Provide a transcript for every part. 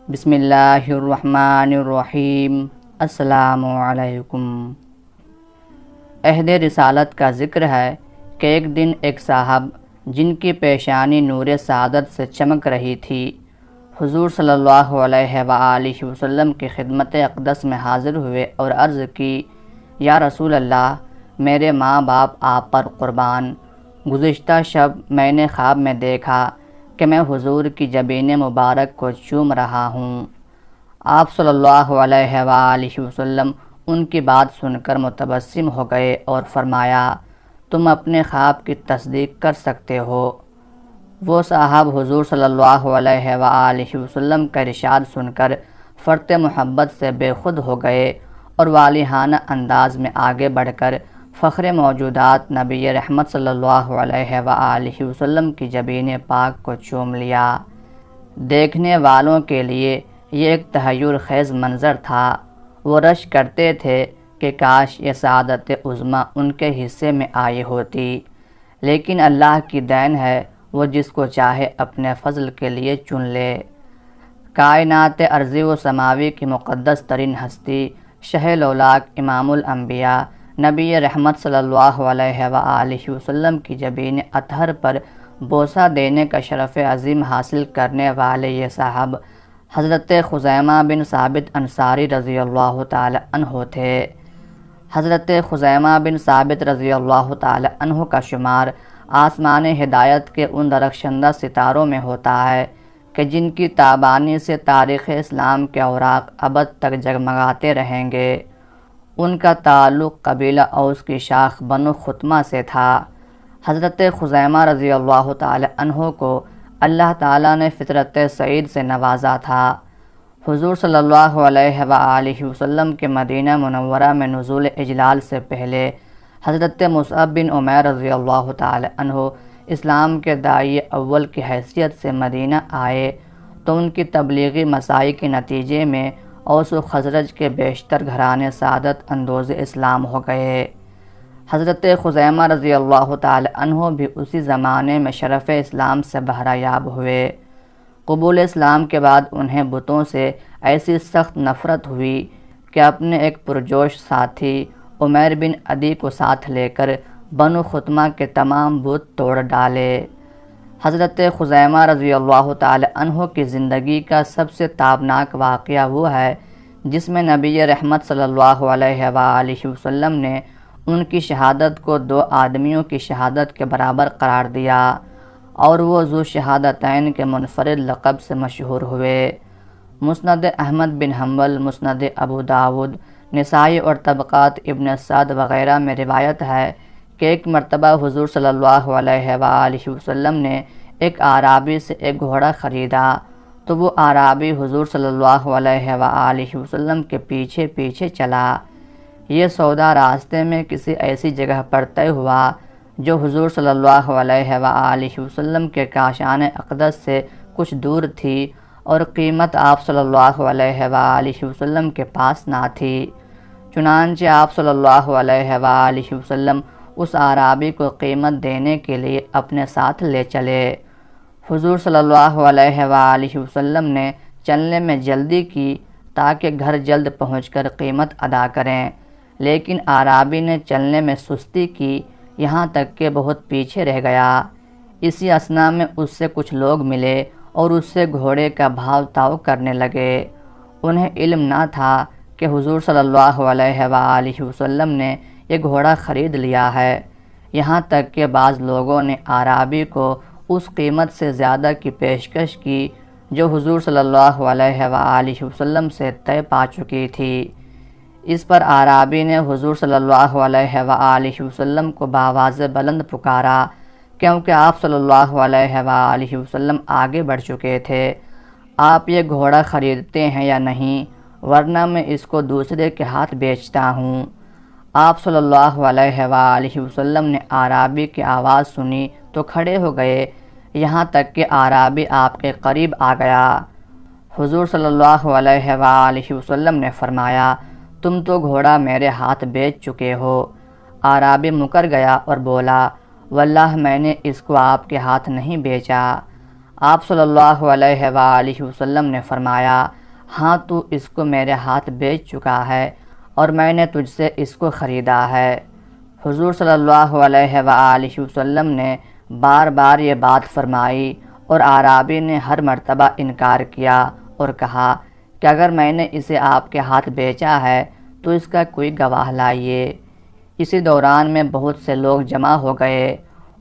بسم اللہ الرحمن الرحیم۔ السلام علیکم۔ عہد رسالت کا ذکر ہے کہ ایک دن ایک صاحب جن کی پیشانی نور سعادت سے چمک رہی تھی، حضور صلی اللہ علیہ وآلہ وسلم کی خدمت اقدس میں حاضر ہوئے اور عرض کی، یا رسول اللہ، میرے ماں باپ آپ پر قربان، گزشتہ شب میں نے خواب میں دیکھا کہ میں حضور کی جبین مبارک کو چوم رہا ہوں۔ آپ صلی اللہ علیہ وآلہ وسلم ان کی بات سن کر متبسم ہو گئے اور فرمایا، تم اپنے خواب کی تصدیق کر سکتے ہو۔ وہ صاحب حضور صلی اللہ علیہ وآلہ وسلم کا ارشاد سن کر فرط محبت سے بے خود ہو گئے اور والہانہ انداز میں آگے بڑھ کر فخر موجودات نبی رحمت صلی اللہ علیہ وآلہ وسلم کی جبین پاک کو چوم لیا۔ دیکھنے والوں کے لیے یہ ایک تحیر خیز منظر تھا۔ وہ رش کرتے تھے کہ کاش یہ سعادت عظمیٰ ان کے حصے میں آئی ہوتی، لیکن اللہ کی دین ہے، وہ جس کو چاہے اپنے فضل کے لیے چن لے۔ کائنات ارضی و سماوی کی مقدس ترین ہستی، شہ لولاک امام الانبیاء نبی رحمت صلی اللہ علیہ وآلہ وسلم کی جبین اطہر پر بوسہ دینے کا شرف عظیم حاصل کرنے والے یہ صاحب حضرت خزیمہ بن ثابت انصاری رضی اللہ تعالی عنہ تھے۔ حضرت خزیمہ بن ثابت رضی اللہ تعالی عنہ کا شمار آسمان ہدایت کے ان درخشندہ ستاروں میں ہوتا ہے کہ جن کی تابانی سے تاریخ اسلام کے اوراق ابد تک جگمگاتے رہیں گے۔ ان کا تعلق قبیلہ اوس کی شاخ بنو خطمہ سے تھا۔ حضرت خزیمہ رضی اللہ تعالی عنہ کو اللہ تعالیٰ نے فطرت سعید سے نوازا تھا۔ حضور صلی اللہ علیہ وآلہ وسلم کے مدینہ منورہ میں نزول اجلال سے پہلے حضرت مصعب بن عمیر رضی اللہ تعالی عنہ اسلام کے داعی اول کی حیثیت سے مدینہ آئے تو ان کی تبلیغی مساعی کے نتیجے میں اوس و خزرج کے بیشتر گھرانے سعادت اندوز اسلام ہو گئے۔ حضرت خزیمہ رضی اللہ تعالی عنہ بھی اسی زمانے میں شرف اسلام سے بہرہ یاب ہوئے۔ قبول اسلام کے بعد انہیں بتوں سے ایسی سخت نفرت ہوئی کہ اپنے ایک پرجوش ساتھی عمیر بن عدی کو ساتھ لے کر بنو خطمہ کے تمام بت توڑ ڈالے۔ حضرت خزیمہ رضی اللہ تعالی عنہ کی زندگی کا سب سے تابناک واقعہ وہ ہے جس میں نبی رحمت صلی اللہ علیہ وآلہ وسلم نے ان کی شہادت کو دو آدمیوں کی شہادت کے برابر قرار دیا اور وہ ذو شہادتین کے منفرد لقب سے مشہور ہوئے۔ مسند احمد بن حنبل، مسند ابو داود، نسائی اور طبقات ابن سعد وغیرہ میں روایت ہے کہ ایک مرتبہ حضور صلی اللہ علیہ وآلہ وسلم نے ایک اعرابی سے ایک گھوڑا خریدا تو وہ اعرابی حضور صلی اللہ علیہ وآلہ وسلم کے پیچھے پیچھے چلا۔ یہ سودا راستے میں کسی ایسی جگہ پر طے ہوا جو حضور صلی اللہ علیہ وآلہ وسلم کے کاشان اقدس سے کچھ دور تھی اور قیمت آپ صلی اللہ علیہ وآلہ وسلم کے پاس نہ تھی۔ چنانچہ آپ صلی اللہ علیہ وآلہ وسلم اس اعرابی کو قیمت دینے کے لیے اپنے ساتھ لے چلے۔ حضور صلی اللہ علیہ وآلہ وسلم نے چلنے میں جلدی کی تاکہ گھر جلد پہنچ کر قیمت ادا کریں، لیکن اعرابی نے چلنے میں سستی کی، یہاں تک کہ بہت پیچھے رہ گیا۔ اسی اثناء میں اس سے کچھ لوگ ملے اور اس سے گھوڑے کا بھاؤ تاؤ کرنے لگے۔ انہیں علم نہ تھا کہ حضور صلی اللہ علیہ وآلہ وسلم نے یہ گھوڑا خرید لیا ہے، یہاں تک کہ بعض لوگوں نے اعرابی کو اس قیمت سے زیادہ کی پیشکش کی جو حضور صلی اللہ علیہ وآلہ وسلم سے طے پا چکی تھی۔ اس پر اعرابی نے حضور صلی اللہ علیہ وآلہ وسلم کو بآواز بلند پکارا کیونکہ آپ صلی اللہ علیہ وآلہ وسلم آگے بڑھ چکے تھے۔ آپ یہ گھوڑا خریدتے ہیں یا نہیں، ورنہ میں اس کو دوسرے کے ہاتھ بیچتا ہوں۔ آپ صلی اللہ علیہ وآلہ وسلم نے اعرابی کی آواز سنی تو کھڑے ہو گئے، یہاں تک کہ اعرابی آپ کے قریب آ گیا۔ حضور صلی اللہ علیہ وآلہ وسلم نے فرمایا، تم تو گھوڑا میرے ہاتھ بیچ چکے ہو۔ اعرابی مکر گیا اور بولا، واللہ میں نے اس کو آپ کے ہاتھ نہیں بیچا۔ آپ صلی اللہ علیہ وآلہ وسلم نے فرمایا، ہاں تو اس کو میرے ہاتھ بیچ چکا ہے اور میں نے تجھ سے اس کو خریدا ہے۔ حضور صلی اللہ علیہ وآلہ وسلم نے بار بار یہ بات فرمائی اور اعرابی نے ہر مرتبہ انکار کیا اور کہا کہ اگر میں نے اسے آپ کے ہاتھ بیچا ہے تو اس کا کوئی گواہ لائیے۔ اسی دوران میں بہت سے لوگ جمع ہو گئے۔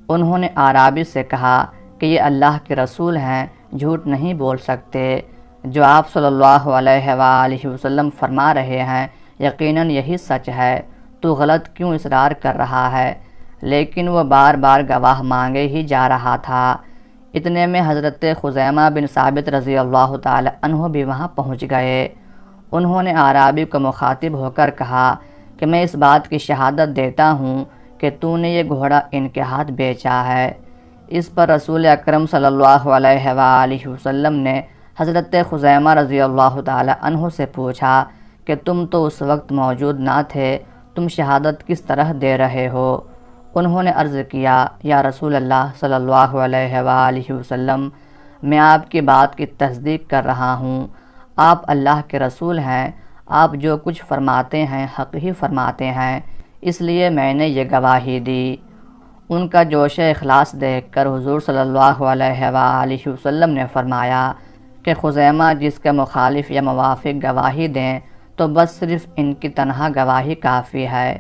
انہوں نے اعرابی سے کہا کہ یہ اللہ کے رسول ہیں، جھوٹ نہیں بول سکتے، جو آپ صلی اللہ علیہ وآلہ وسلم فرما رہے ہیں یقیناً یہی سچ ہے، تو غلط کیوں اصرار کر رہا ہے؟ لیکن وہ بار بار گواہ مانگے ہی جا رہا تھا۔ اتنے میں حضرت خزیمہ بن ثابت رضی اللہ تعالی عنہ بھی وہاں پہنچ گئے۔ انہوں نے اعرابی کو مخاطب ہو کر کہا کہ میں اس بات کی شہادت دیتا ہوں کہ تو نے یہ گھوڑا ان کے ہاتھ بیچا ہے۔ اس پر رسول اکرم صلی اللہ علیہ وآلہ وسلم نے حضرت خزیمہ رضی اللہ تعالی عنہ سے پوچھا کہ تم تو اس وقت موجود نہ تھے، تم شہادت کس طرح دے رہے ہو؟ انہوں نے عرض کیا، یا رسول اللہ صلی اللہ علیہ وآلہ وسلم، میں آپ کی بات کی تصدیق کر رہا ہوں، آپ اللہ کے رسول ہیں، آپ جو کچھ فرماتے ہیں حق ہی فرماتے ہیں، اس لیے میں نے یہ گواہی دی۔ ان کا جوش اخلاص دیکھ کر حضور صلی اللہ علیہ وآلہ وسلم نے فرمایا کہ خزیمہ جس کے مخالف یا موافق گواہی دیں تو بس صرف ان کی تنہا گواہی کافی ہے،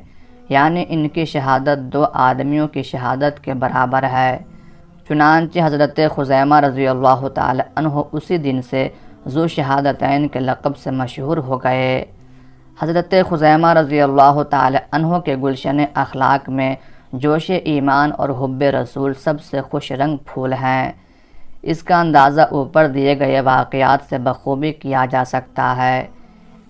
یعنی ان کی شہادت 2 آدمیوں کی شہادت کے برابر ہے۔ چنانچہ حضرت خزیمہ رضی اللہ تعالی عنہ اسی دن سے ذو شہادتین کے لقب سے مشہور ہو گئے۔ حضرت خزیمہ رضی اللہ تعالی عنہ کے گلشن اخلاق میں جوش ایمان اور حب رسول سب سے خوش رنگ پھول ہیں۔ اس کا اندازہ اوپر دیے گئے واقعات سے بخوبی کیا جا سکتا ہے۔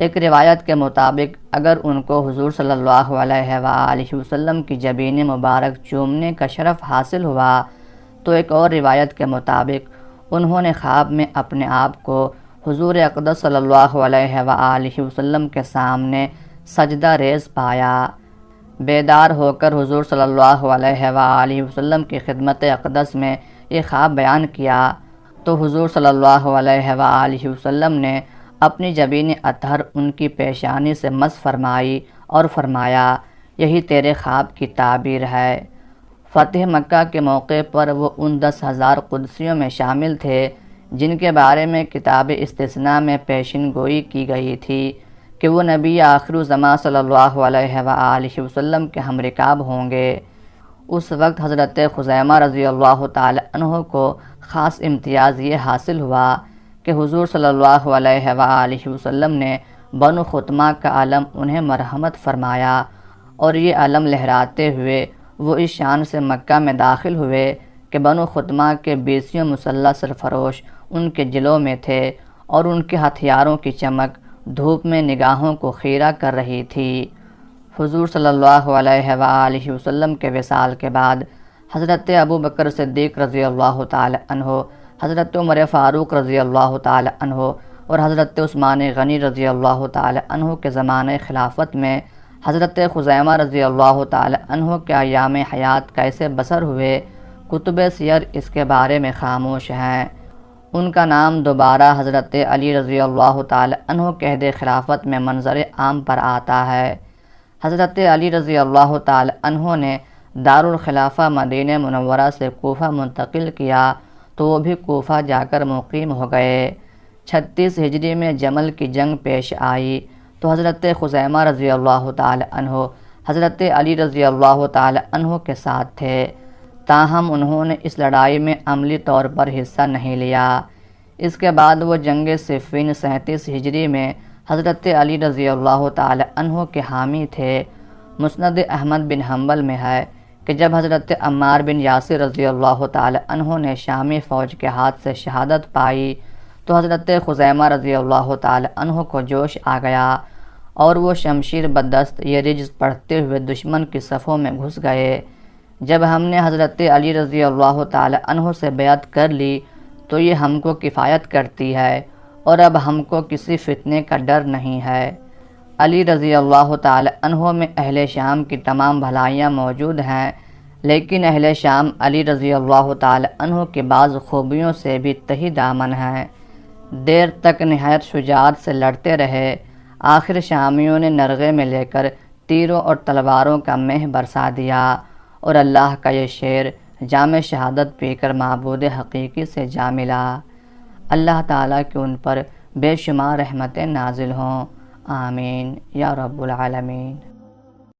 ایک روایت کے مطابق اگر ان کو حضور صلی اللہ علیہ وآلہ وسلم کی جبین مبارک چومنے کا شرف حاصل ہوا تو ایک اور روایت کے مطابق انہوں نے خواب میں اپنے آپ کو حضور اقدس صلی اللہ علیہ وآلہ وسلم کے سامنے سجدہ ریز پایا۔ بیدار ہو کر حضور صلی اللہ علیہ وآلہ وسلم کی خدمت اقدس میں یہ خواب بیان کیا تو حضور صلی اللہ علیہ وآلہ وسلم نے اپنی جبین اطہر ان کی پیشانی سے مس فرمائی اور فرمایا، یہی تیرے خواب کی تعبیر ہے۔ فتح مکہ کے موقع پر وہ ان 10,000 قدسیوں میں شامل تھے جن کے بارے میں کتاب استثناء میں پیشین گوئی کی گئی تھی کہ وہ نبی آخر الزماں صلی اللہ علیہ وآلہ وسلم کے ہم رکاب ہوں گے۔ اس وقت حضرت خزیمہ رضی اللہ تعالی عنہ کو خاص امتیاز یہ حاصل ہوا کہ حضور صلی اللہ علیہ وآلہ وسلم نے بنو خطمہ کا علم انہیں مرحمت فرمایا اور یہ علم لہراتے ہوئے وہ اس شان سے مکہ میں داخل ہوئے کہ بنو خطمہ کے 20 مسلح سرفروش ان کے جلوں میں تھے اور ان کے ہتھیاروں کی چمک دھوپ میں نگاہوں کو خیرہ کر رہی تھی۔ حضور صلی اللہ علیہ وآلہ وسلم کے وصال کے بعد حضرت ابو بکر صدیق رضی اللہ تعالی عنہ، حضرت عمر فاروق رضی اللہ تعالی عنہ اور حضرت عثمان غنی رضی اللہ تعالی عنہ کے زمانہ خلافت میں حضرت خزیمہ رضی اللہ تعالی عنہ کے ایام حیات کیسے بسر ہوئے، کتب سیر اس کے بارے میں خاموش ہیں۔ ان کا نام دوبارہ حضرت علی رضی اللہ تعالی عنہ کے عہد خلافت میں منظر عام پر آتا ہے۔ حضرت علی رضی اللہ تعالی عنہ نے دارالخلافہ مدینہ منورہ سے کوفہ منتقل کیا تو وہ بھی کوفہ جا کر مقیم ہو گئے۔ 36 ہجری میں جمل کی جنگ پیش آئی تو حضرت خزیمہ رضی اللہ تعالی عنہ حضرت علی رضی اللہ تعالی عنہ کے ساتھ تھے، تاہم انہوں نے اس لڑائی میں عملی طور پر حصہ نہیں لیا۔ اس کے بعد وہ جنگ صفین 37 ہجری میں حضرت علی رضی اللہ تعالی عنہ کے حامی تھے۔ مسند احمد بن حنبل میں ہے کہ جب حضرت عمار بن یاسر رضی اللہ تعالی عنہ نے شامی فوج کے ہاتھ سے شہادت پائی تو حضرت خزیمہ رضی اللہ تعالی عنہ کو جوش آ گیا اور وہ شمشیر بدست یہ رجز پڑھتے ہوئے دشمن کی صفوں میں گھس گئے۔ جب ہم نے حضرت علی رضی اللہ تعالی عنہ سے بیعت کر لی تو یہ ہم کو کفایت کرتی ہے اور اب ہم کو کسی فتنے کا ڈر نہیں ہے۔ علی رضی اللہ تعالی عنہ میں اہل شام کی تمام بھلائیاں موجود ہیں، لیکن اہل شام علی رضی اللہ تعالی عنہ کے بعض خوبیوں سے بھی تہی دامن ہیں۔ دیر تک نہایت شجاعت سے لڑتے رہے، آخر شامیوں نے نرغے میں لے کر تیروں اور تلواروں کا مہ برسا دیا، اور اللہ کا یہ شعر جام شہادت پی کر معبود حقیقی سے جا ملا۔ اللہ تعالیٰ کی ان پر بے شمار رحمتیں نازل ہوں، آمین یا رب العالمین۔